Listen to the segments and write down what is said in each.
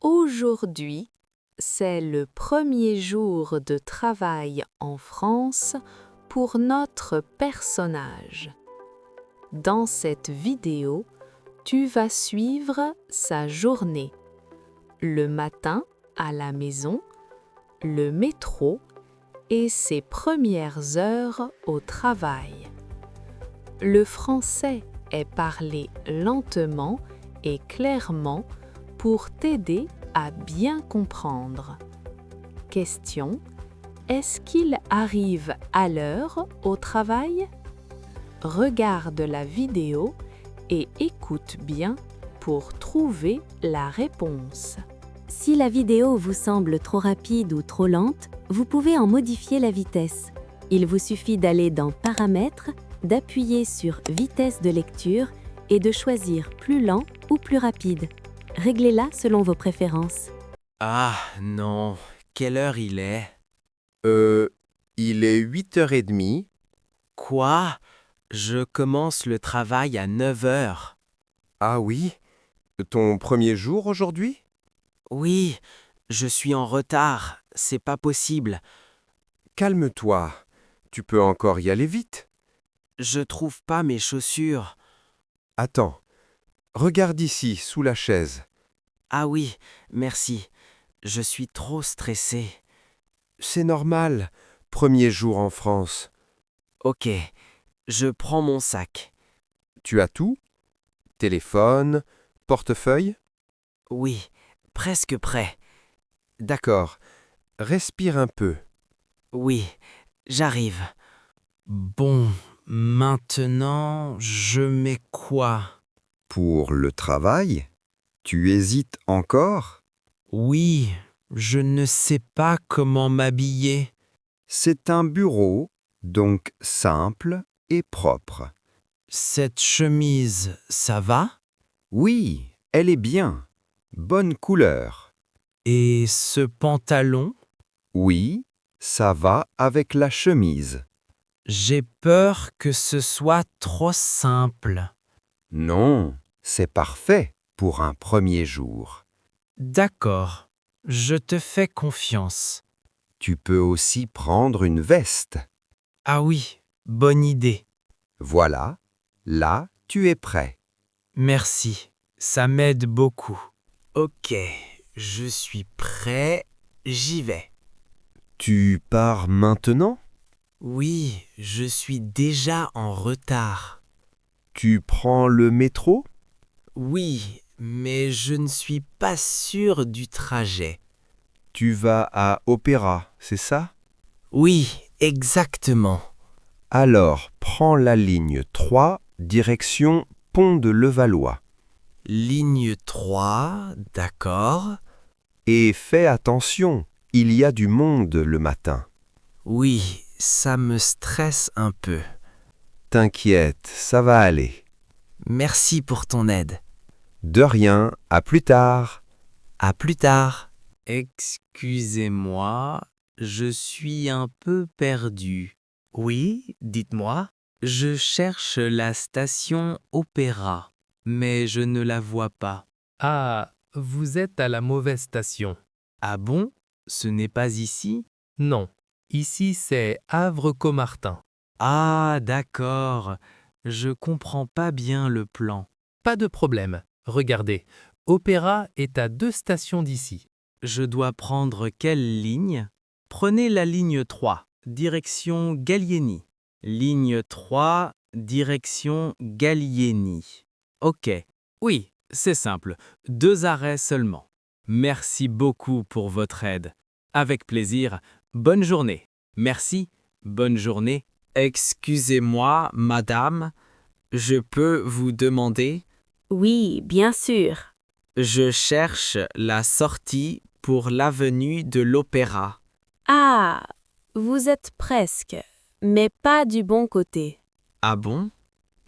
Aujourd'hui, c'est le premier jour de travail en France pour notre personnage. Dans cette vidéo, tu vas suivre sa journée. Le matin à la maison, le métro et ses premières heures au travail. Le français est parlé lentement et clairement pour t'aider à bien comprendre. Question: est-ce qu'il arrive à l'heure au travail? Regarde la vidéo et écoute bien pour trouver la réponse. Si la vidéo vous semble trop rapide ou trop lente, vous pouvez en modifier la vitesse. Il vous suffit d'aller dans Paramètres, d'appuyer sur Vitesse de lecture et de choisir plus lent ou plus rapide. Réglez-la selon vos préférences. Ah non, quelle heure il est? Il est 8h30. Quoi? Je commence le travail à 9h. Ah oui? Ton premier jour aujourd'hui? Oui, je suis en retard, c'est pas possible. Calme-toi, tu peux encore y aller vite. Je trouve pas mes chaussures. Attends, regarde ici, sous la chaise. Ah oui, merci. Je suis trop stressé. C'est normal, premier jour en France. Ok, je prends mon sac. Tu as tout? Téléphone, portefeuille? Oui, presque prêt. D'accord, respire un peu. Oui, j'arrive. Bon, maintenant, je mets quoi? Pour le travail? Tu hésites encore? Oui, je ne sais pas comment m'habiller. C'est un bureau, donc simple et propre. Cette chemise, ça va? Oui, elle est bien. Bonne couleur. Et ce pantalon? Oui, ça va avec la chemise. J'ai peur que ce soit trop simple. Non, c'est parfait pour un premier jour. D'accord, je te fais confiance. Tu peux aussi prendre une veste. Ah oui, bonne idée. Voilà, là, tu es prêt. Merci, ça m'aide beaucoup. Ok, je suis prêt, j'y vais. Tu pars maintenant? Oui, je suis déjà en retard. Tu prends le métro? Oui, mais je ne suis pas sûr du trajet. Tu vas à Opéra, c'est ça? Oui, exactement. Alors, prends la ligne 3, direction Pont de Levallois. Ligne 3, d'accord. Et fais attention, il y a du monde le matin. Oui, ça me stresse un peu. T'inquiète, ça va aller. Merci pour ton aide. De rien, à plus tard. À plus tard. Excusez-moi, je suis un peu perdu. Oui, dites-moi. Je cherche la station Opéra, mais je ne la vois pas. Ah, vous êtes à la mauvaise station. Ah bon? Ce n'est pas ici? Non, ici c'est Havre-Caumartin. Ah, d'accord. Je comprends pas bien le plan. Pas de problème. Regardez, Opéra est à 2 stations d'ici. Je dois prendre quelle ligne? Prenez la ligne 3, direction Gallieni. Ligne 3, direction Gallieni. Ok. Oui, c'est simple. 2 arrêts seulement. Merci beaucoup pour votre aide. Avec plaisir. Bonne journée. Merci. Bonne journée. Excusez-moi, madame. Je peux vous demander? Oui, bien sûr. Je cherche la sortie pour l'avenue de l'Opéra. Ah, vous êtes presque, mais pas du bon côté. Ah bon?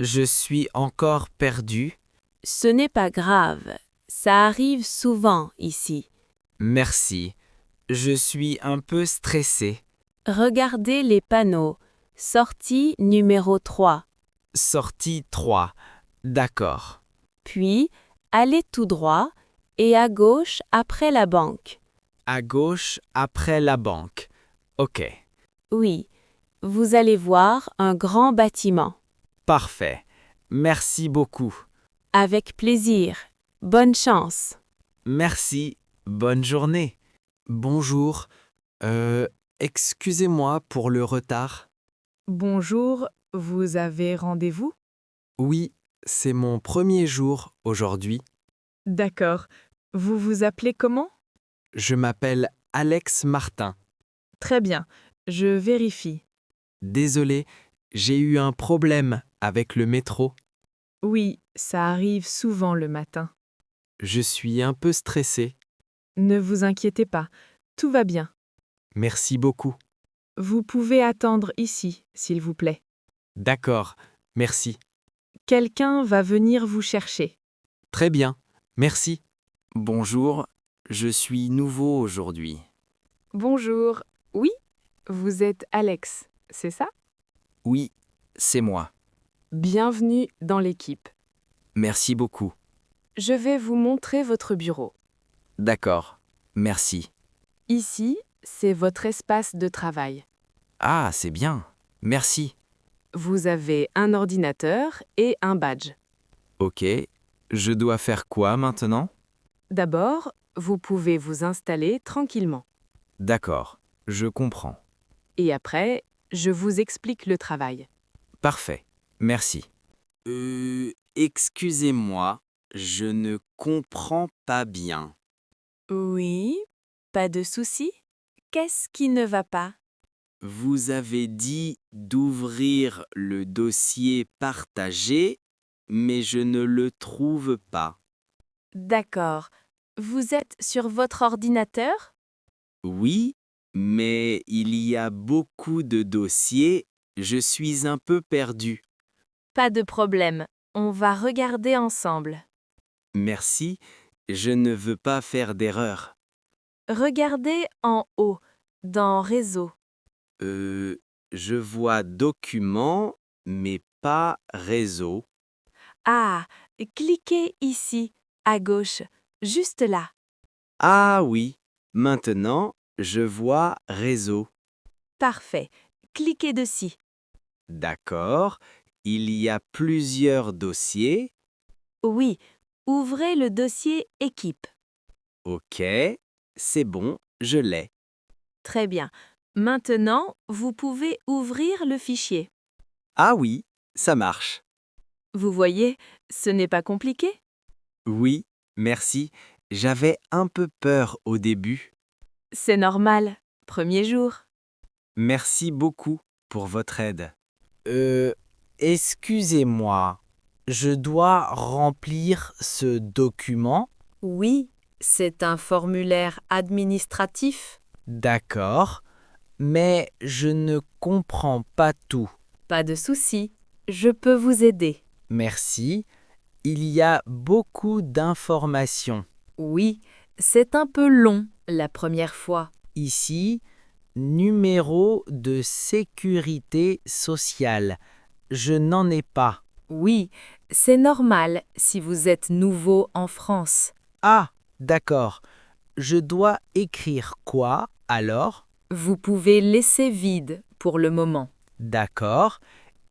Je suis encore perdu. Ce n'est pas grave, ça arrive souvent ici. Merci. Je suis un peu stressé. Regardez les panneaux. Sortie numéro 3. Sortie 3. D'accord. Puis, allez tout droit et à gauche après la banque. À gauche, après la banque. Ok, Oui, vous allez voir un grand bâtiment. parfait. Merci beaucoup. Avec plaisir. Bonne chance. Merci. Bonne journée. Bonjour. Excusez-moi pour le retard. Bonjour, vous avez rendez-vous? Oui, c'est mon premier jour aujourd'hui. D'accord. Vous vous appelez comment? Je m'appelle Alex Martin. Très bien, je vérifie. Désolé, j'ai eu un problème avec le métro. Oui, ça arrive souvent le matin. Je suis un peu stressé. Ne vous inquiétez pas, tout va bien. Merci beaucoup. Vous pouvez attendre ici, s'il vous plaît. D'accord, merci. Quelqu'un va venir vous chercher. Très bien, merci. Bonjour, je suis nouveau aujourd'hui. Bonjour. Oui, vous êtes Alex, c'est ça? Oui, c'est moi. Bienvenue dans l'équipe. Merci beaucoup. Je vais vous montrer votre bureau. D'accord, merci. Ici, c'est votre espace de travail. Ah, c'est bien. Merci. Vous avez un ordinateur et un badge. Ok, je dois faire quoi maintenant? D'abord, vous pouvez vous installer tranquillement. D'accord, je comprends. Et après, je vous explique le travail. Parfait, merci. Excusez-moi, je ne comprends pas bien. Oui, pas de souci. Qu'est-ce qui ne va pas? Vous avez dit d'ouvrir le dossier partagé, mais je ne le trouve pas. D'accord. Vous êtes sur votre ordinateur? Oui, mais il y a beaucoup de dossiers, je suis un peu perdu. Pas de problème. On va regarder ensemble. Merci, je ne veux pas faire d'erreur. Regardez en haut, dans Réseau. Je vois documents, mais pas réseau. Ah, cliquez ici, à gauche, juste là. Ah oui, maintenant, je vois réseau. Parfait. Cliquez dessus. D'accord, il y a plusieurs dossiers. Oui, ouvrez le dossier Équipe. Ok, c'est bon, je l'ai. Très bien. Maintenant, vous pouvez ouvrir le fichier. Ah oui, ça marche. Vous voyez, ce n'est pas compliqué. Oui, merci. J'avais un peu peur au début. C'est normal. Premier jour. Merci beaucoup pour votre aide. Excusez-moi, je dois remplir ce document? Oui, c'est un formulaire administratif. D'accord, mais je ne comprends pas tout. Pas de souci, je peux vous aider. Merci. Il y a beaucoup d'informations. Oui, c'est un peu long la première fois. Ici, numéro de sécurité sociale. Je n'en ai pas. Oui, c'est normal si vous êtes nouveau en France. Ah, d'accord. Je dois écrire quoi alors? Vous pouvez laisser vide pour le moment. D'accord.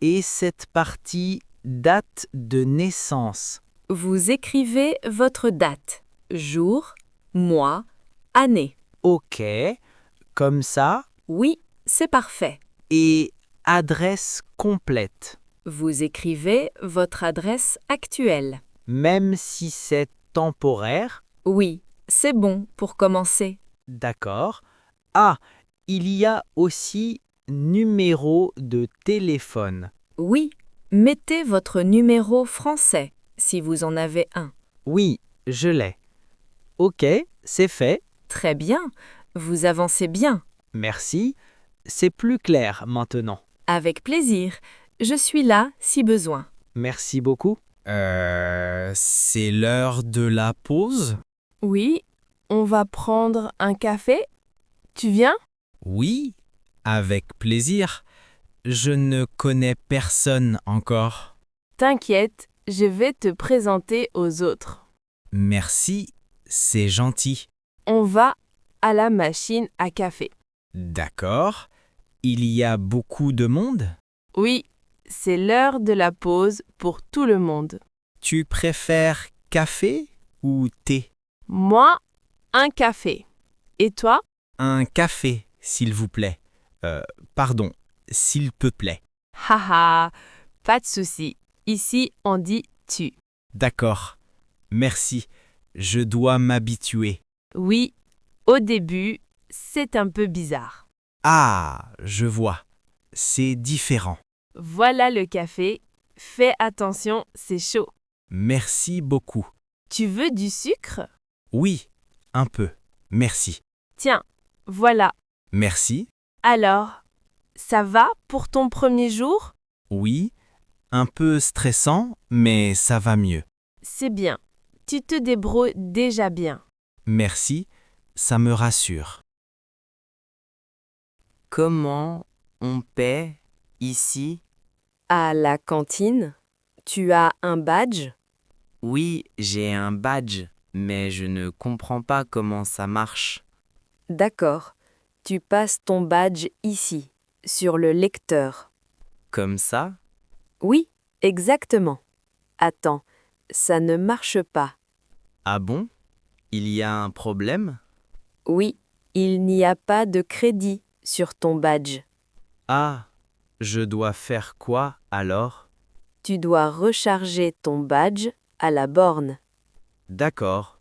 Et cette partie date de naissance. Vous écrivez votre date, jour, mois, année. Ok. Comme ça. Oui, c'est parfait. Et adresse complète. Vous écrivez votre adresse actuelle. Même si c'est temporaire. Oui, c'est bon pour commencer. D'accord. Ah, il y a aussi numéro de téléphone. Oui, mettez votre numéro français si vous en avez un. Oui, je l'ai. Ok, c'est fait. Très bien, vous avancez bien. Merci. C'est plus clair maintenant. Avec plaisir, je suis là si besoin. Merci beaucoup. C'est l'heure de la pause? Oui, on va prendre un café. Tu viens? Oui, avec plaisir. Je ne connais personne encore. T'inquiète, je vais te présenter aux autres. Merci, c'est gentil. On va à la machine à café. D'accord. Il y a beaucoup de monde? Oui, c'est l'heure de la pause pour tout le monde. Tu préfères café ou thé? Moi, un café. Et toi? Un café, s'il vous plaît. Pardon, s'il te plaît. Haha, pas de souci. Ici, on dit tu. D'accord. Merci. Je dois m'habituer. Oui, au début, c'est un peu bizarre. Ah, je vois. C'est différent. Voilà le café. Fais attention, c'est chaud. Merci beaucoup. Tu veux du sucre? Oui, un peu. Merci. Tiens, voilà. Merci. Alors, ça va pour ton premier jour? Oui, un peu stressant, mais ça va mieux. C'est bien. Tu te débrouilles déjà bien. Merci, ça me rassure. Comment on paie ici? À la cantine, tu as un badge? Oui, j'ai un badge, mais je ne comprends pas comment ça marche. D'accord. Tu passes ton badge ici, sur le lecteur. Comme ça? Oui, exactement. Attends, ça ne marche pas. Ah bon? Il y a un problème? Oui, il n'y a pas de crédit sur ton badge. Ah, je dois faire quoi alors? Tu dois recharger ton badge à la borne. D'accord.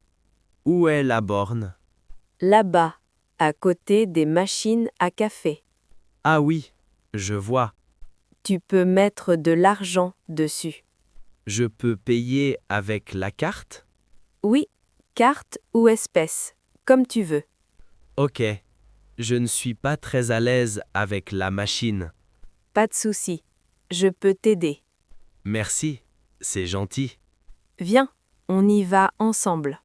Où est la borne? Là-bas, à côté des machines à café. Ah oui, je vois. Tu peux mettre de l'argent dessus. Je peux payer avec la carte? Oui, carte ou espèce, comme tu veux. Ok. Je ne suis pas très à l'aise avec la machine. Pas de souci, je peux t'aider. Merci, c'est gentil. Viens, on y va ensemble.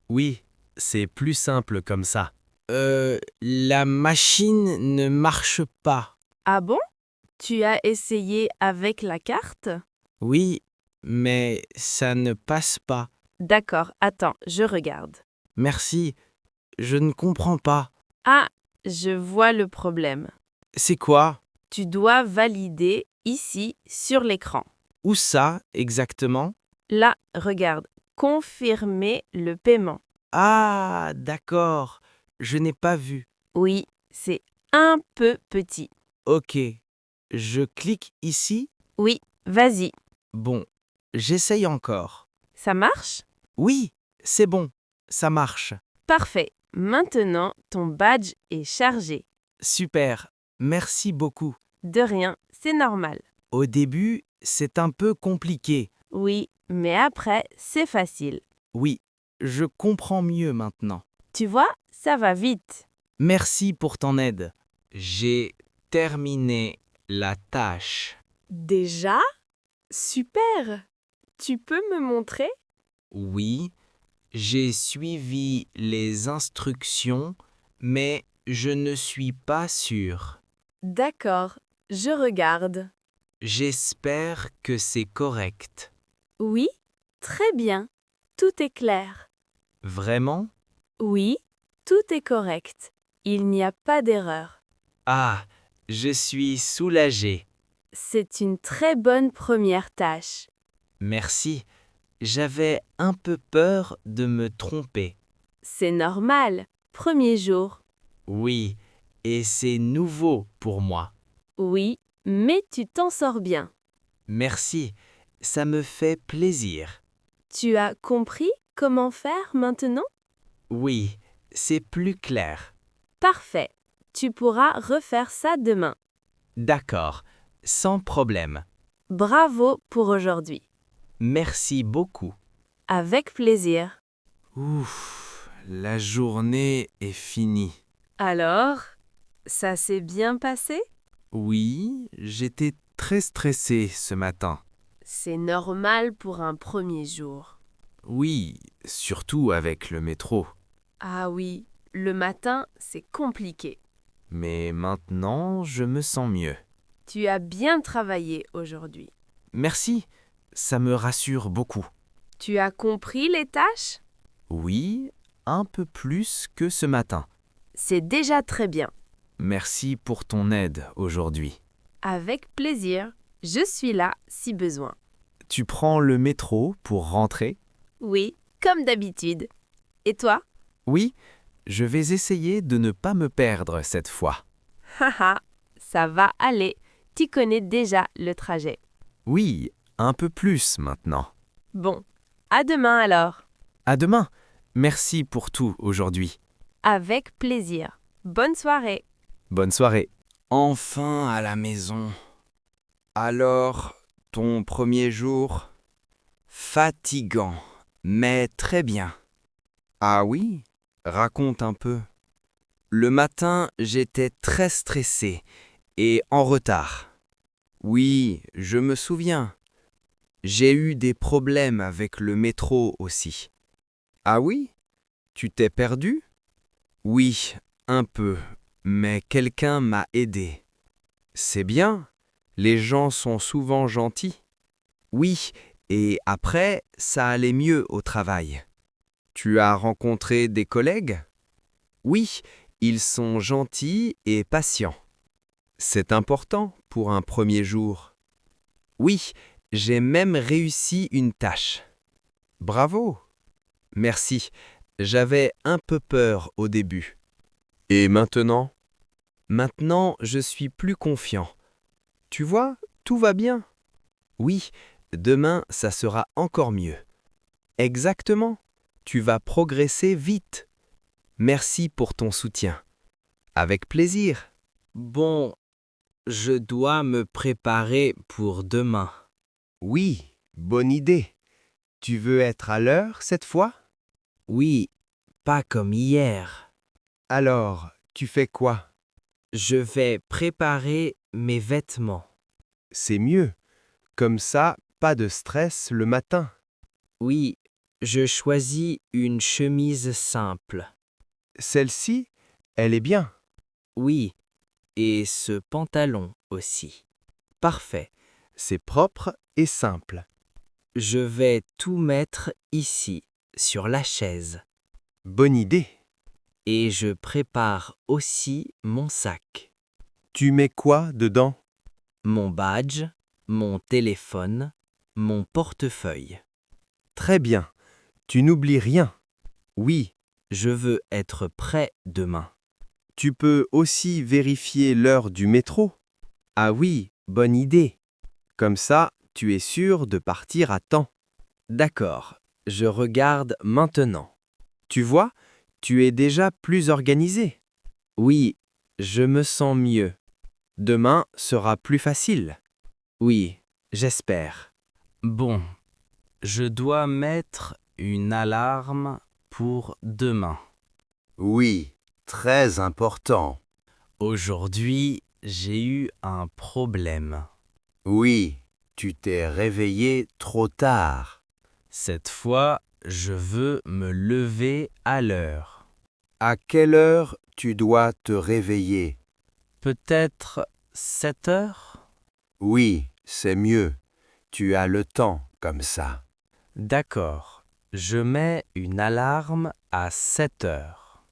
Oui, c'est plus simple comme ça. La machine ne marche pas. Ah bon? Tu as essayé avec la carte? Oui, mais ça ne passe pas. D'accord, attends, je regarde. Merci, je ne comprends pas. Ah, je vois le problème. C'est quoi? Tu dois valider ici sur l'écran. Où ça, exactement? Là, regarde, confirmer le paiement. Ah, d'accord, je n'ai pas vu. Oui, c'est un peu petit. Ok, je clique ici. Oui, vas-y. Bon, j'essaye encore. Ça marche? Oui, c'est bon, ça marche. Parfait. Maintenant, ton badge est chargé. Super, merci beaucoup. De rien, c'est normal. Au début, c'est un peu compliqué. Oui, mais après, c'est facile. Oui, je comprends mieux maintenant. Tu vois, ça va vite. Merci pour ton aide. J'ai terminé la tâche. Déjà? Super! Tu peux me montrer? Oui, j'ai suivi les instructions, mais je ne suis pas sûr. D'accord, je regarde. J'espère que c'est correct. Oui, très bien. Tout est clair. Vraiment? Oui, tout est correct. Il n'y a pas d'erreur. Ah, je suis soulagé. C'est une très bonne première tâche. Merci. J'avais un peu peur de me tromper. C'est normal. Premier jour. Oui, et c'est nouveau pour moi. Oui, mais tu t'en sors bien. Merci, ça me fait plaisir. Tu as compris comment faire maintenant? Oui, c'est plus clair. Parfait. Tu pourras refaire ça demain. D'accord, sans problème. Bravo pour aujourd'hui. Merci beaucoup. Avec plaisir. Ouf, la journée est finie. Alors, ça s'est bien passé? Oui, j'étais très stressé ce matin. C'est normal pour un premier jour. Oui, surtout avec le métro. Ah oui, le matin, c'est compliqué. Mais maintenant, je me sens mieux. Tu as bien travaillé aujourd'hui. Merci, ça me rassure beaucoup. Tu as compris les tâches? Oui, un peu plus que ce matin. C'est déjà très bien. Merci pour ton aide aujourd'hui. Avec plaisir. Je suis là si besoin. Tu prends le métro pour rentrer? Oui, comme d'habitude. Et toi? Oui, je vais essayer de ne pas me perdre cette fois. Haha, ça va aller. Tu connais déjà le trajet. Oui, un peu plus maintenant. Bon, à demain alors. À demain. Merci pour tout aujourd'hui. Avec plaisir. Bonne soirée. Bonne soirée. Enfin à la maison. Alors, ton premier jour? Fatigant, mais très bien. Ah oui? Raconte un peu. Le matin, j'étais très stressé et en retard. Oui, je me souviens. J'ai eu des problèmes avec le métro aussi. Ah oui? Tu t'es perdu? Oui, un peu, mais quelqu'un m'a aidé. C'est bien. Les gens sont souvent gentils. Oui, et après, ça allait mieux au travail. Tu as rencontré des collègues? Oui, ils sont gentils et patients. C'est important pour un premier jour. Oui, j'ai même réussi une tâche. Bravo! Merci, j'avais un peu peur au début. Et maintenant? Maintenant, je suis plus confiant. Tu vois, tout va bien. Oui, demain, ça sera encore mieux. Exactement. Tu vas progresser vite. Merci pour ton soutien. Avec plaisir. Bon, je dois me préparer pour demain. Oui, bonne idée. Tu veux être à l'heure cette fois? Oui, pas comme hier. Alors, tu fais quoi? Je vais préparer mes vêtements. C'est mieux. Comme ça, pas de stress le matin. Oui, je choisis une chemise simple. Celle-ci, elle est bien. Oui, et ce pantalon aussi. Parfait. C'est propre et simple. Je vais tout mettre ici, sur la chaise. Bonne idée. Et je prépare aussi mon sac. Tu mets quoi dedans? Mon badge, mon téléphone, mon portefeuille. Très bien. Tu n'oublies rien. Oui, je veux être prêt demain. Tu peux aussi vérifier l'heure du métro. Ah oui, bonne idée. Comme ça, tu es sûr de partir à temps. D'accord, je regarde maintenant. Tu vois, tu es déjà plus organisé. Oui, je me sens mieux. Demain sera plus facile. Oui, j'espère. Bon, je dois mettre une alarme pour demain. Oui, très important. Aujourd'hui, j'ai eu un problème. Oui, tu t'es réveillé trop tard. Cette fois, je veux me lever à l'heure. À quelle heure tu dois te réveiller? Peut-être 7 heures? Oui, c'est mieux. Tu as le temps comme ça. D'accord, je mets une alarme à 7 heures.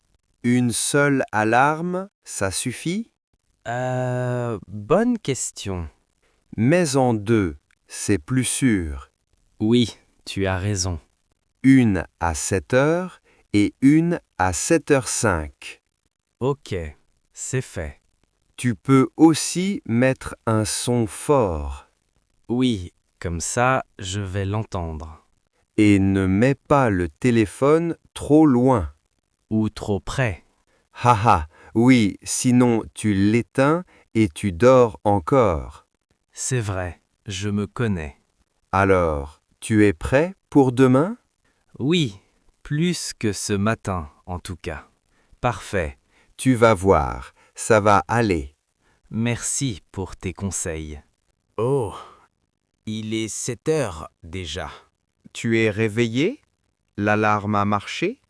Une seule alarme, ça suffit? Bonne question. Mais en deux, c'est plus sûr. Oui, tu as raison. Une à 7 heures et une à 7h05. Ok, c'est fait. Tu peux aussi mettre un son fort. Oui, comme ça, je vais l'entendre. Et ne mets pas le téléphone trop loin. Ou trop près. Haha, oui, sinon tu l'éteins et tu dors encore. C'est vrai, je me connais. Alors, tu es prêt pour demain? Oui, plus que ce matin, en tout cas. Parfait. Tu vas voir, ça va aller. Merci pour tes conseils. Oh, il est 7 heures déjà. Tu es réveillé? L'alarme a marché?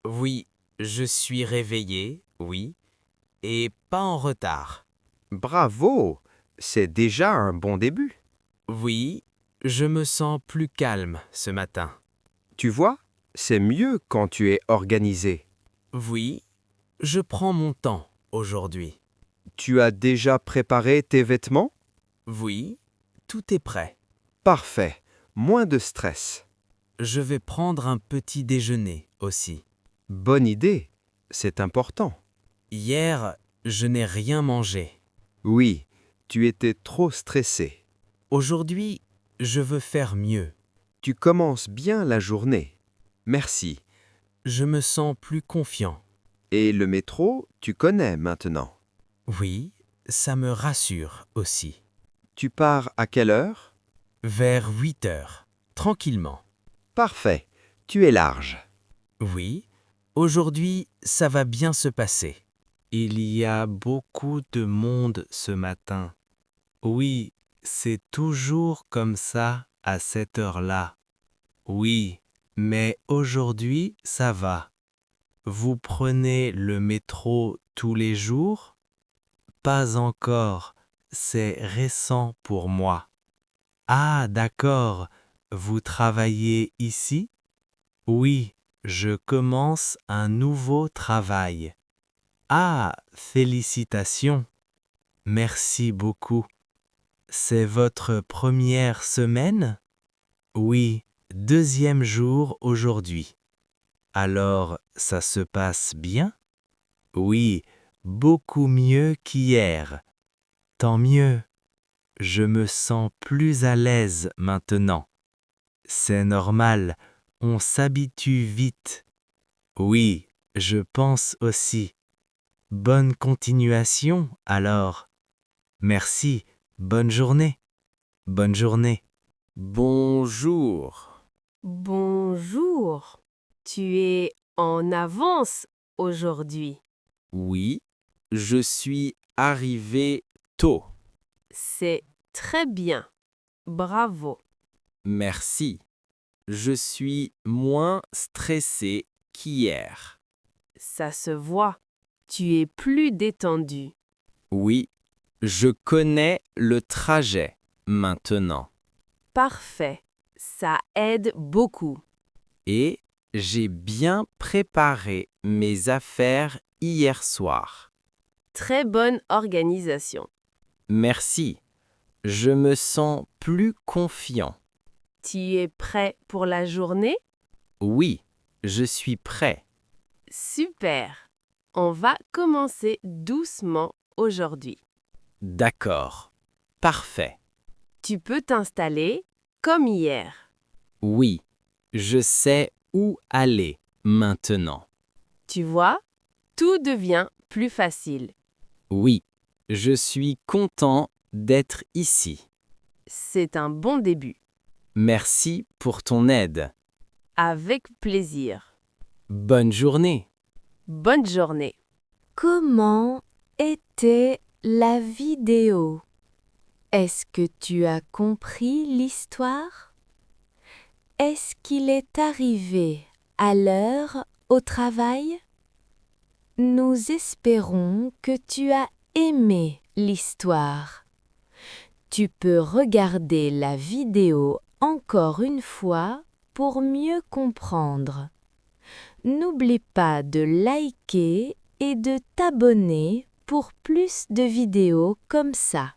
Oui, je suis réveillé, oui, et pas en retard. Bravo! C'est déjà un bon début. Oui, je me sens plus calme ce matin. Tu vois, C'est mieux quand tu es organisé. Oui, je prends mon temps aujourd'hui. Tu as déjà préparé tes vêtements? Oui, tout est prêt. Parfait. Moins de stress. Je vais prendre un petit déjeuner aussi. Bonne idée. C'est important. Hier, je n'ai rien mangé. Oui, tu étais trop stressé. Aujourd'hui, je veux faire mieux. Tu commences bien la journée. Merci. Je me sens plus confiant. Et le métro, tu connais maintenant. Oui, ça me rassure aussi. Tu pars à quelle heure? Vers 8 heures, tranquillement. Parfait. Tu es large. Oui, aujourd'hui, ça va bien se passer. Il y a beaucoup de monde ce matin. Oui, c'est toujours comme ça à cette heure-là. Oui, mais aujourd'hui, ça va. Vous prenez le métro tous les jours? Pas encore, c'est récent pour moi. Ah, d'accord, vous travaillez ici? Oui, je commence un nouveau travail. Ah, félicitations. Merci beaucoup. C'est votre première semaine? Oui, deuxième jour aujourd'hui. Alors, ça se passe bien? Oui, beaucoup mieux qu'hier. Tant mieux. Je me sens plus à l'aise maintenant. C'est normal, on s'habitue vite. Oui, je pense aussi. Bonne continuation alors. Merci, bonne journée. Bonne journée. Bonjour. Bonjour. Tu es en avance aujourd'hui. Oui, je suis arrivé tôt. C'est très bien. Bravo. Merci. Je suis moins stressé qu'hier. Ça se voit. Tu es plus détendu. Oui, je connais le trajet maintenant. Parfait. Ça aide beaucoup. Et j'ai bien préparé mes affaires hier soir. Très bonne organisation. Merci. Je me sens plus confiant. Tu es prêt pour la journée? Oui, je suis prêt. Super. On va commencer doucement aujourd'hui. D'accord. Parfait. Tu peux t'installer comme hier. Oui, je sais où aller maintenant. Tu vois, tout devient plus facile. Oui, je suis content d'être ici. C'est un bon début. Merci pour ton aide. Avec plaisir. Bonne journée. Bonne journée. Comment était la vidéo? Est-ce que tu as compris l'histoire? Est-ce qu'il est arrivé à l'heure au travail? Nous espérons que tu as aimé l'histoire. Tu peux regarder la vidéo encore une fois pour mieux comprendre. N'oublie pas de liker et de t'abonner pour plus de vidéos comme ça.